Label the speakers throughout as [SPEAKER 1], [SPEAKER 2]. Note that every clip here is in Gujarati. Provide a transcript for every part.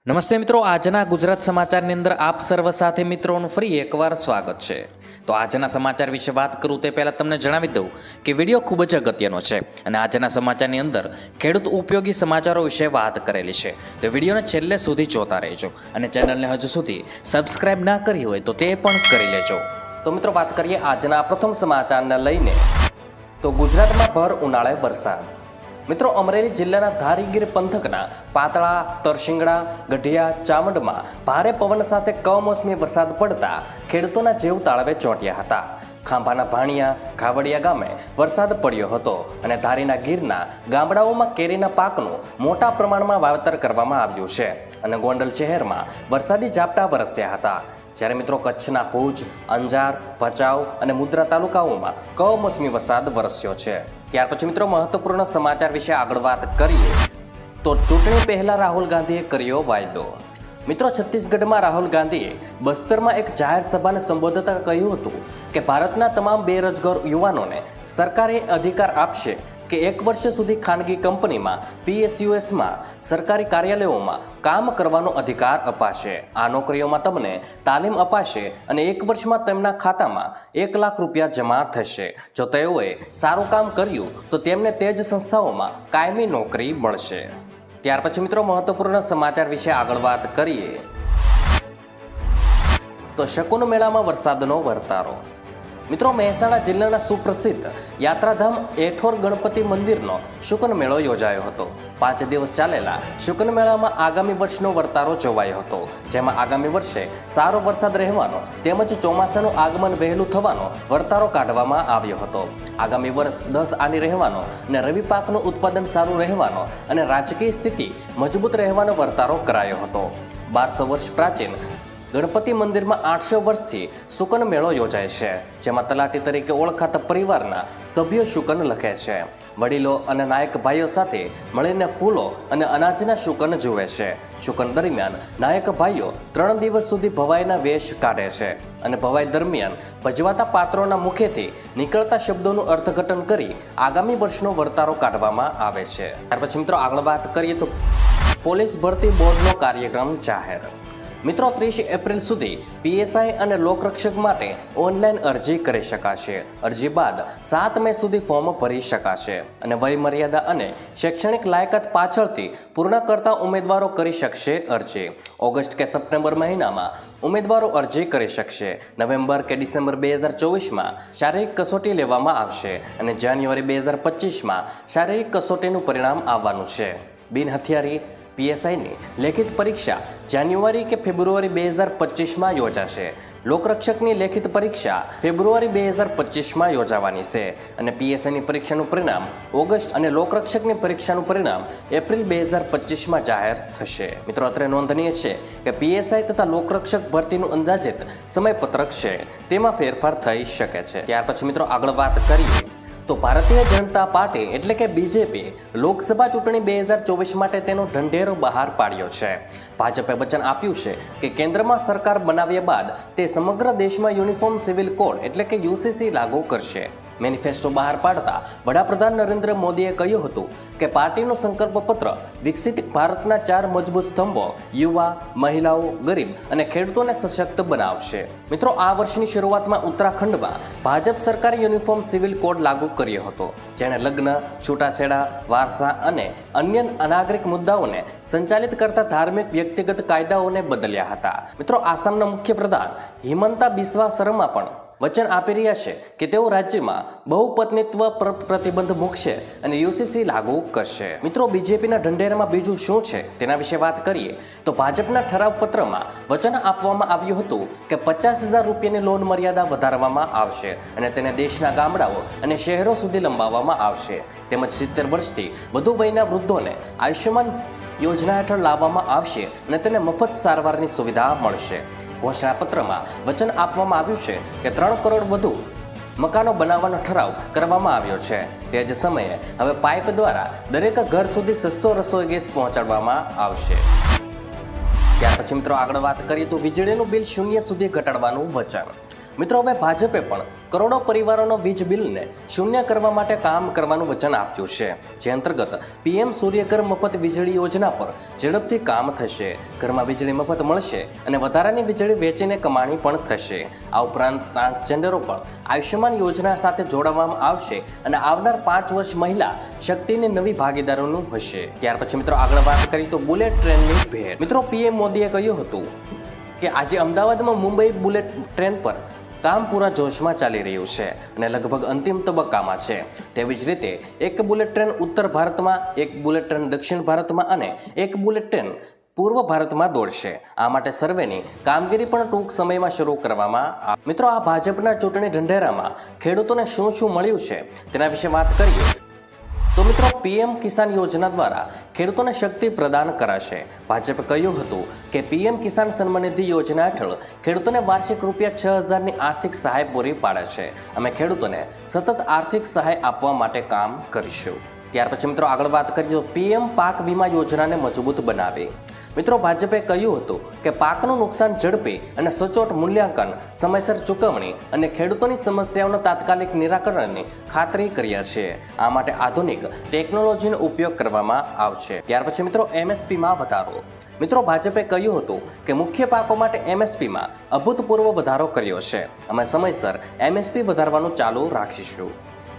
[SPEAKER 1] નમસ્તે મિત્રો, આજના ગુજરાત સમાચારની અંદર આપ સર્વ સાથે મિત્રોનું ફરી એકવાર સ્વાગત છે। તો આજના સમાચાર વિશે વાત કરું તે પહેલાં તમને જણાવી દઉં કે વિડીયો ખૂબ જ અગત્યનો છે અને આજના સમાચારની અંદર ખેડૂત ઉપયોગી સમાચારો વિશે વાત કરેલી છે। તો વિડીયોને છેલ્લે સુધી જોતા રહેજો અને ચેનલને હજુ સુધી સબસ્ક્રાઇબ ના કરી હોય તો તે પણ કરી લેજો। તો મિત્રો વાત કરીએ આજના પ્રથમ સમાચારને લઈને। તો ગુજરાતમાં ભર ઉનાળે વરસાદ। મિત્રો, અમરેલી જિલ્લાના ધારીગીર પંથકના પાતળા, તરસિંગડા, ગઢિયા, ચામંડમાં ભારે પવન સાથે કમોસમી વરસાદ પડતા ખેડૂતોના જીવ તાળવે ચોંટ્યા હતા। ખાંભાના ભાણિયા, ખાવડિયા ગામે વરસાદ પડ્યો હતો અને ધારીના ગીરના ગામડાઓમાં કેરીના પાકનું મોટા પ્રમાણમાં વાવેતર કરવામાં આવ્યું છે અને ગોંડલ શહેરમાં વરસાદી ઝાપટા વરસ્યા હતા। જ્યારે મિત્રો કચ્છના ભુજ, અંજાર, ભચાઉ અને મુદ્રા તાલુકાઓમાં કમોસમી વરસાદ વરસ્યો છે। ત્યાર પછી મિત્રો મહત્વપૂર્ણ સમાચાર વિશે આગળ વાત કરીએ તો ચૂંટણી પહેલા રાહુલ ગાંધીએ કર્યો વાયદો। મિત્રો, છત્તીસગઢમાં રાહુલ ગાંધીએ બસ્તરમાં એક જાહેર સભાને સંબોધતા કહ્યું હતું કે ભારતના તમામ બેરોજગાર યુવાનોને સરકારે અધિકાર આપશે કે 1 વર્ષ સુધી ખાનગી કંપનીમાં, PSUsમાં, સરકારી કાર્યાલયોમાં કામ કરવાનો અધિકાર અપાશે। આ નોકરીઓમાં તમને તાલીમ અપાશે અને 1 વર્ષમાં તેમના ખાતામાં 1 લાખ રૂપિયા જમા થશે। જો તેઓએ સારું કામ કર્યું તો તેમને તે જ સંસ્થાઓમાં કાયમી નોકરી મળશે। ત્યાર પછી મિત્રો મહત્વપૂર્ણ સમાચાર વિશે આગળ વાત કરીએ તો શકુન મેળામાં વરસાદનો વર્તારો। મિત્રો, મહેસાણા જિલ્લાના સુપ્રસિદ્ધ યાત્રાધામ એઠોર ગણપતિ મંદિરનો શુકન મેળો યોજાયો હતો। 5 દિવસ ચાલેલા શુકન મેળામાં આગામી વર્ષનો વર્તારો જોવાયો હતો, જેમાં આગામી વર્ષે સારો વરસાદ રહેવાનો તેમજ ચોમાસાનું આગમન વહેલું થવાનો વર્તારો કાઢવામાં આવ્યો હતો। આગામી વર્ષ 10 આની રહેવાનો અને રવિ પાકનું ઉત્પાદન સારું રહેવાનો અને રાજકીય સ્થિતિ મજબૂત રહેવાનો વર્તારો કરાયો હતો। 1200 વર્ષ પ્રાચીન ગણપતિ મંદિરમાં 800 વર્ષથી શુકન મેળો યોજાય છે, જેમાં તલાટી તરીકે ઓળખાતા પરિવારના સભ્યો શુકન લખે છે। વડીલો અને નાયક ભાઈઓ સાથે મળીને ફૂલો અને અનાજના શુકન જુએ છે। શુકન દરમિયાન નાયક ભાઈઓ 3 દિવસ સુધી ભવાઈના વેશ કાઢે છે અને ભવાઈ દરમિયાન ભજવાતા પાત્રોના મુખેથી નીકળતા શબ્દોનું અર્થઘટન કરી આગામી વર્ષનો વર્તારો કાઢવામાં આવે છે। ત્યાર પછી મિત્રો આગળ વાત કરીએ તો પોલીસ ભરતી બોર્ડનો કાર્યક્રમ જાહેર। મિત્રો, 30 એપ્રિલ સુધી PSI અને લોકરક્ષક માટે ઓનલાઈન અરજી કરી શકાશે। અરજી બાદ 7 મે સુધી ફોર્મ ભરી શકાશે અને વય મર્યાદા અને શૈક્ષણિક લાયકાત પાછળથી પૂર્ણ કરતા ઉમેદવારો કરી શકશે અરજી। ઓગસ્ટ કે સપ્ટેમ્બર મહિનામાં ઉમેદવારો અરજી કરી શકશે। નવેમ્બર કે ડિસેમ્બર 2024માં શારીરિક કસોટી લેવામાં આવશે અને જાન્યુઆરી 2025માં શારીરિક કસોટીનું પરિણામ આવવાનું છે। બિનહથિયારી PSIની લેખિત પરીક્ષા જાન્યુઆરી કે ફેબ્રુઆરી 2025માં યોજાશે। લોકરક્ષકની લેખિત પરીક્ષા ફેબ્રુઆરી 2025માં યોજાવાની છે અને PSIની પરીક્ષાનું પરિણામ ઓગસ્ટ અને લોકરક્ષકની પરીક્ષાનું પરિણામ એપ્રિલ 2025માં જાહેર થશે। મિત્રો, અત્રે નોંધનીય છે કે PSI તથા લોકરક્ષક ભરતીનું અંદાજિત સમયપત્રક છે, તેમાં ફેરફાર થઈ શકે છે। ત્યાર પછી મિત્રો આગળ વાત કરીએ તો ભારતીય જનતા પાર્ટી એટલે કે BJP લોકસભા ચૂંટણી 2024 માટે તેનો ઢંઢેરો બહાર પાડ્યો છે। ભાજપે વચન આપ્યું છે કે કેન્દ્રમાં સરકાર બનાવ્યા બાદ તે સમગ્ર દેશમાં યુનિફોર્મ સિવિલ કોડ એટલે કે UCC લાગુ કરશે। મેનિફેસ્ટો બહાર પાડતા વડાપ્રધાન નરેન્દ્ર મોદીએ કહ્યું હતું કે પાર્ટીનો સંકલ્પ પત્ર વિકસિત ભારતના 4 મજબૂત સ્તંભો યુવા, મહિલાઓ, ગરીબ અને ખેડૂતોને સશક્ત બનાવશે। મિત્રો, આ વર્ષની શરૂઆતમાં ઉત્તરાખંડમાં ભાજપ સરકારે યુનિફોર્મ સિવિલ કોડ લાગુ કર્યો હતો, જેણે લગ્ન, છૂટાછેડા, વારસા અને અન્ય અનાગરિક મુદ્દાઓને સંચાલિત કરતા ધાર્મિક વ્યક્તિગત કાયદાઓને બદલ્યા હતા। મિત્રો, આસામના મુખ્યપ્રધાન હિમંતા બિસ્વા શર્મા પણ વચન આપી રહ્યા છે કે તેઓ રાજ્યમાં બહુપત્નીત્વ પર પ્રતિબંધ મૂકશે અને UCC લાગુ કરશે। મિત્રો, BJPના ઢંઢેરામાં બીજું શું છે તેના વિશે વાત કરીએ તો ભાજપના ઠરાવ પત્રમાં વચન આપવામાં આવ્યું હતું કે 50,000 રૂપિયાની લોન મર્યાદા વધારવામાં આવશે અને તેને દેશના ગામડાઓ અને શહેરો સુધી લંબાવવામાં આવશે, તેમજ 70 વર્ષથી વધુ વયના વૃદ્ધોને આયુષ્યમાન યોજના હેઠળ લાવવામાં આવશે અને તેને મફત સારવારની સુવિધા મળશે। ઘોષણાપત્રમાં વચન આપવામાં આવ્યું છે કે 3 કરોડ વધુ મકાનો બનાવવાનો ઠરાવ કરવામાં આવ્યો છે। તે જ સમયે હવે પાઇપ દ્વારા દરેક ઘર સુધી સસ્તો રસોઈ ગેસ પહોંચાડવામાં આવશે। ત્યાર પછી મિત્રો આગળ વાત કરીએ તો વીજળીનું બિલ 0 સુધી ઘટાડવાનું વચન। મિત્રો, હવે ભાજપે પણ કરોડો પરિવારોનો વીજ બિલને શૂન્ય કરવા માટે કામ કરવાનું વચન આપ્યું છે, જે અંતર્ગત પીએમ સૂર્યઘર મફત વીજળી યોજના પર ઝડપથી કામ થશે. ઘરમાં વીજળી મફત મળશે અને વધારાની વીજળી વેચીને કમાણી પણ થશે. આ ઉપરાંત ટ્રાન્સજેન્ડરો પણ આયુષ્યમાન યોજના સાથે જોડવામાં આવશે અને આવનાર 5 વર્ષ મહિલા શક્તિની નવી ભાગીદારોનું હશે. ત્યાર પછી મિત્રો આગળ વાત કરી તો બુલેટ ટ્રેનની ભેટ. મિત્રો, પીએમ મોદીએ કહ્યું હતું કે આજે અમદાવાદમાં મુંબઈ બુલેટ ટ્રેન પર કામ પૂરા જોશમાં ચાલી રહ્યું છે અને લગભગ અંતિમ તબક્કામાં છે. તેવી જ રીતે એક બુલેટ ટ્રેન ઉત્તર ભારતમાં, એક બુલેટ ટ્રેન દક્ષિણ ભારતમાં અને એક બુલેટ ટ્રેન પૂર્વ ભારતમાં દોડશે. આ માટે સર્વેની કામગીરી પણ ટૂંક સમયમાં શરૂ કરવામાં આવશે. મિત્રો, આ ભાજપના ચૂંટણી ઢંઢેરામાં ખેડૂતોને શું શું મળ્યું છે તેના વિશે વાત કરીએ તો મિત્રો, પીએમ કિસાન યોજના દ્વારા ખેડૂતોને શક્તિ પ્રદાન કરાશે. ભાજપે કહ્યું હતું કે પીએમ કિસાન સન્માન નિધિ યોજના હેઠળ ખેડૂતોને વાર્ષિક ₹6,000ની આર્થિક સહાય પૂરી પાડે છે. અમે ખેડૂતોને સતત આર્થિક સહાય આપવા માટે કામ કરીશું. ત્યાર પછી મિત્રો આગળ વાત કરીએ તો પીએમ પાક વીમા યોજનાને મજબૂત બનાવે. મિત્રો, ભાજપે કહ્યું હતું કે પાકનું નુકસાન ઝડપી અને સચોટ મૂલ્યાંકન, સમયસર ચૂકવણી અને ખેડૂતોની સમસ્યાઓના તાત્કાલિક નિરાકરણની ખાતરી કર્યા છે. આ માટે આધુનિક ટેકનોલોજીનો ઉપયોગ કરવામાં આવશે. ત્યાર પછી મિત્રો એમએસપીમાં વધારો. મિત્રો, ભાજપે કહ્યું હતું કે મુખ્ય પાકો માટે એમએસપીમાં અભૂતપૂર્વ વધારો કર્યો છે. અમે સમયસર એમએસપી વધારવાનું ચાલુ રાખીશું.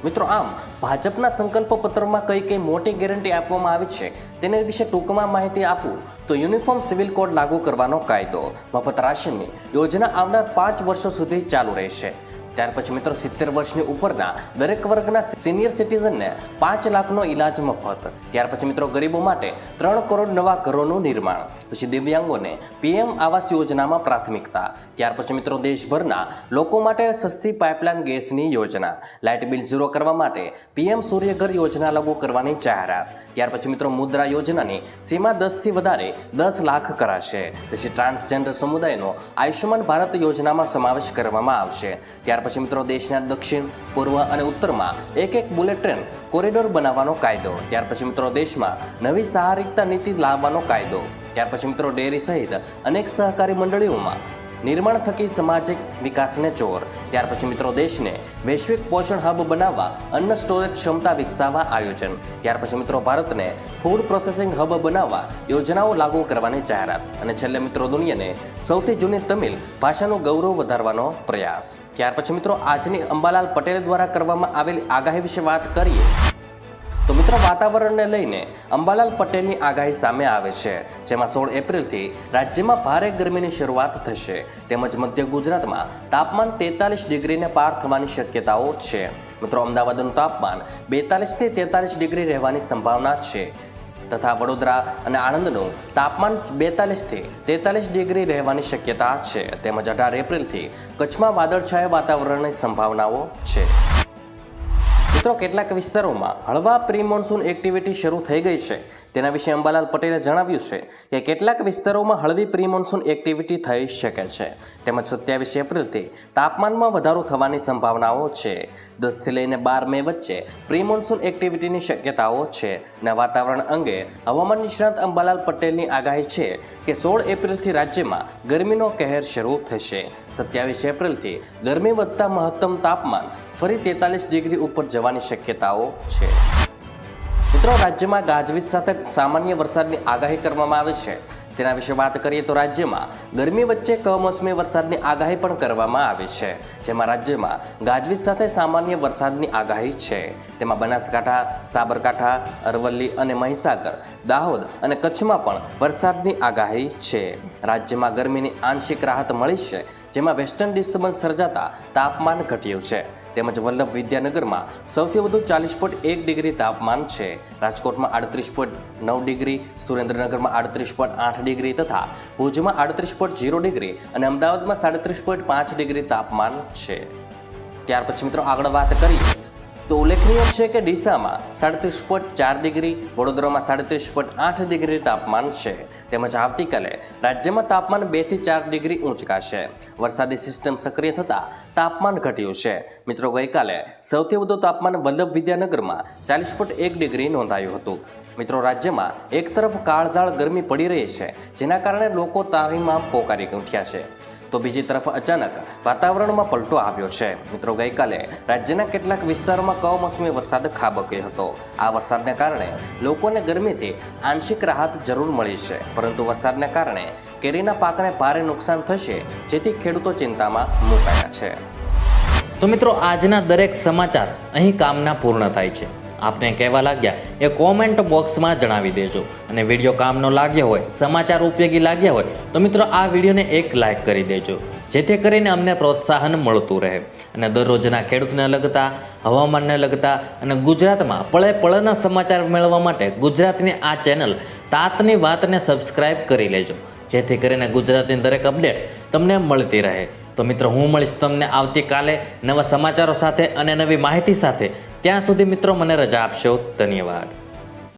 [SPEAKER 1] મિત્રો, આમ ભાજપના સંકલ્પ પત્રમાં કઈ મોટી ગેરંટી આપવામાં આવી છે તેના વિશે ટૂંકમાં માહિતી આપું તો યુનિફોર્મ સિવિલ કોડ લાગુ કરવાનો કાયદો, મફત રાશનની યોજના આવનાર 5 વર્ષો સુધી ચાલુ રહેશે. ત્યાર પછી મિત્રો 70 વર્ષની ઉપરના દરેક વર્ગના સિનિયર સિટીઝનને 5 લાખનો ઈલાજ મફત. ત્યાર પછી મિત્રો ગરીબો માટે 3 કરોડ નવા ઘરોનું નિર્માણ. પછી દિવ્યાંગોને પીએમ આવાસ યોજનામાં પ્રાથમિકતા. ત્યાર પછી મિત્રો દેશભરના લોકો માટે સસ્તી પાઇપલાઇન ગેસની યોજના. લાઇટ બિલ ઝીરો કરવા માટે પીએમ સૂર્યઘર યોજના લાગુ કરવાની જાહેરાત. ત્યાર પછી મિત્રો મુદ્રા યોજનાની સીમા 10થી વધારે 10 લાખ કરાશે. પછી ટ્રાન્સજેન્ડર સમુદાયનો આયુષ્યમાન ભારત યોજનામાં સમાવેશ કરવામાં આવશે. ત્યાર પછી મિત્રો દેશના દક્ષિણ, પૂર્વ અને ઉત્તરમાં એક બુલેટ ટ્રેન કોરિડોર બનાવવાનો કાયદો. ત્યાર પછી મિત્રો દેશમાં નવી સહાયિકતા નીતિ લાવવાનો કાયદો. ત્યાર પછી મિત્રો ડેરી સહિત અનેક સહકારી મંડળીઓમાં નિર્માણ થકી સામાજિક વિકાસને જોર. ત્યાર પછી મિત્રો દેશને વૈશ્વિક પોષણ હબ બનાવવા અન્ન સ્ટોરેજ ક્ષમતા વિકસાવવા આયોજન. ત્યાર પછી મિત્રો ભારતને ફૂડ પ્રોસેસિંગ હબ બનાવવા યોજનાઓ લાગુ કરવાની જાહેરાત. અને છેલ્લે મિત્રો દુનિયાને સૌથી જૂની તમિલ ભાષાનું ગૌરવ વધારવાનો પ્રયાસ. ત્યાર પછી મિત્રો આજની અંબાલાલ પટેલ દ્વારા કરવામાં આવેલી આગાહી વિશે વાત કરીએ તો મિત્રો વાતાવરણને લઈને અંબાલાલ પટેલની આગાહી સામે આવે છે, જેમાં 16 એપ્રિલથી રાજ્યમાં ભારે ગરમીની શરૂઆત થશે તેમજ મધ્ય ગુજરાતમાં તાપમાન 43 ડિગ્રીને પાર થવાની શક્યતાઓ છે. મિત્રો અમદાવાદનું તાપમાન 42થી 43 ડિગ્રી રહેવાની સંભાવના છે તથા વડોદરા અને આણંદનું તાપમાન 42થી 43 ડિગ્રી રહેવાની શક્યતા છે. તેમજ 18 એપ્રિલથી કચ્છમાં વાદળછાયા વાતાવરણની સંભાવનાઓ છે. મિત્રો કેટલાક વિસ્તારોમાં હળવા પ્રી મોન્સૂન એક્ટિવિટી શરૂ થઈ ગઈ છે. તેના વિશે અંબાલાલ પટેલે જણાવ્યું છે કે કેટલાક વિસ્તારોમાં હળવી પ્રી મોન્સૂન એક્ટિવિટી થઈ શકે છે. તેમજ 27 એપ્રિલથી તાપમાનમાં વધારો થવાની સંભાવનાઓ છે. 10થી લઈને 12 મે વચ્ચે પ્રી મોન્સૂન એક્ટિવિટીની શક્યતાઓ છે. અને વાતાવરણ અંગે હવામાન નિષ્ણાત અંબાલાલ પટેલની આગાહી છે કે 16 એપ્રિલથી રાજ્યમાં ગરમીનો કહેર શરૂ થશે. 27 એપ્રિલથી ગરમી વધતા મહત્તમ તાપમાન ફરી 43 ડિગ્રી ઉપર જવાની શક્યતાઓ છે. મિત્રો રાજ્યમાં ગાજવીજ સાથે સામાન્ય વરસાદની આગાહી કરવામાં આવે છે. તેના વિશે વાત કરીએ તો રાજ્યમાં ગરમી વચ્ચે કમોસમી વરસાદની આગાહી પણ કરવામાં આવી છે, જેમાં રાજ્યમાં ગાજવીજ સાથે સામાન્ય વરસાદની આગાહી છે. તેમાં બનાસકાંઠા, સાબરકાંઠા, અરવલ્લી અને મહીસાગર, દાહોદ અને કચ્છમાં પણ વરસાદની આગાહી છે. રાજ્યમાં ગરમીની આંશિક રાહત મળી છે, જેમાં વેસ્ટર્ન ડિસ્ટર્બન્સ સર્જાતા તાપમાન ઘટ્યું છે. તેમજ વલ્લભ વિદ્યાનગરમાં સૌથી વધુ 40.1 ડિગ્રી તાપમાન છે. રાજકોટમાં 38.9 ડિગ્રી, સુરેન્દ્રનગરમાં 38.8 ડિગ્રી તથા ભુજમાં 38.0 ડિગ્રી અને અમદાવાદમાં 37.5 ડિગ્રી તાપમાન છે. ત્યાર પછી મિત્રો આગળ વાત કરીએ તો ઉલ્લેખનીય છે કે ડીસામાં 37.4 ડિગ્રી, વડોદરામાં 37.8 ડિગ્રી તાપમાન છે. તેમજ આવતીકાલે રાજ્યમાં તાપમાન 2 થી 4 ડિગ્રી ઊંચકાશે. વરસાદી સિસ્ટમ સક્રિય થતાં તાપમાન ઘટ્યું છે. મિત્રો ગઈકાલે સૌથી વધુ તાપમાન વલ્લભ વિદ્યાનગરમાં 40.1 ડિગ્રી નોંધાયું હતું. મિત્રો રાજ્યમાં એક તરફ કાળઝાળ ગરમી પડી રહી છે, જેના કારણે લોકો તારીમાં પોકારી ઉઠ્યા છે. તો બીજી તરફ અચાનક વાતાવરણમાં પલટો આવ્યો છે। મિત્રો, ગઈકાલે રાજ્યના કેટલાક વિસ્તારોમાં કમોસમી વરસાદ ખાબક્યો હતો। આ વરસાદને કારણે લોકોને ગરમીથી આંશિક રાહત જરૂર મળી છે, પરંતુ વરસાદને કારણે કેરીના પાકને ભારે નુકસાન થશે, જેથી ખેડૂતો ચિંતામાં મુકાયા છે।
[SPEAKER 2] તો મિત્રો, આજના દરેક સમાચાર અહીં કામના પૂર્ણ થાય છે। આપને કહેવા લાગ્યા એ કોમેન્ટ બોક્સમાં જણાવી દેજો, અને વિડીયો કામનો લાગ્યો હોય, સમાચાર ઉપયોગી લાગ્યા હોય તો મિત્રો આ વિડીયોને એક લાઈક કરી દેજો, જેથી કરીને અમને પ્રોત્સાહન મળતું રહે અને દરરોજના ખેડૂતને લગતા, હવામાનને લગતા અને ગુજરાતમાં પળે પળના સમાચાર મેળવવા માટે ગુજરાતની આ ચેનલ તાતની વાતને સબસ્ક્રાઇબ કરી લેજો, જેથી કરીને ગુજરાતની દરેક અપડેટ્સ તમને મળતી રહે। તો મિત્રો, હું મળીશ તમને આવતીકાલે નવા સમાચારો સાથે અને નવી માહિતી સાથે। ત્યાં સુધી મિત્રો મને રજા આપશો। ધન્યવાદ।